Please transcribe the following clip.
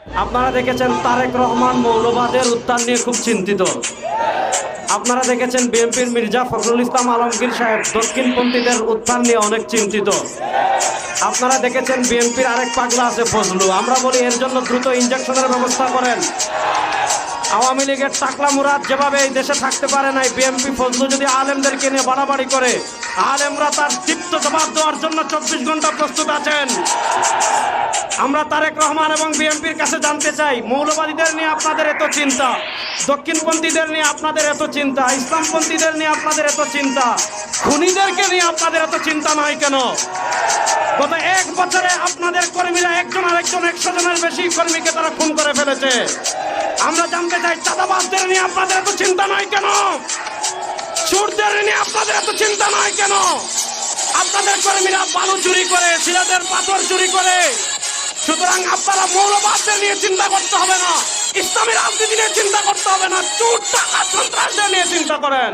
আপনারা দেখেছেন তারেক রহমান মৌলবাদের উত্থান নিয়ে খুব চিন্তিত। আপনারা দেখেছেন বিএনপির মির্জা ফখরুল ইসলাম আলমগীর সাহেব দক্ষিণপন্থীদের উত্থান নিয়ে অনেক চিন্তিত। আপনারা দেখেছেন বিএনপির আরেক পাগলা আছে ফজলু। আমরা বলি এর জন্য দ্রুত ইনজেকশনের ব্যবস্থা করেন। আওয়ামী লীগের টাকলা মুরাদ যেভাবে এই দেশে থাকতে পারে নাই, বিএনপি ফজলু যদি আলেমদেরকে নিয়ে বাড়াবাড়ি করে, আলেমরা তার দীপ্ত জবাব দেওয়ার জন্য 24 ঘন্টা প্রস্তুত আছেন। আমরা তারেক রহমান এবং বিএনপির কাছে জানতে চাই, মৌলবাদীদের নিয়ে আপনাদের এত চিন্তা, দক্ষিণপন্থীদের নিয়ে আপনাদের এত চিন্তা, ইসলামপন্থীদের নিয়ে আপনাদের এত চিন্তা, খুনিদেরকে নিয়ে আপনাদের এত চিন্তা নয় কেন? গত 1 বছরে আপনাদের কর্মীরা একজন আরেকজন 100 জনের বেশি কর্মীকে তারা খুন করে ফেলেছে। আমরা জানতে চাই, চাঁদাবাজদের নিয়ে আপনাদের এত চিন্তা নয় কেন? চোরদের নিয়ে আপনাদের এত চিন্তা নয় কেন? আপনাদের কর্মীরা বালু চুরি করে, সিরাজের পাথর চুরি করে। সুতরাং আপনারা মৌলবাদদের নিয়ে চিন্তা করতে হবে না, ইসলামী রাজনীতি নিয়ে চিন্তা করতে হবে না, চোর টাকা সন্ত্রাসদের নিয়ে চিন্তা করেন।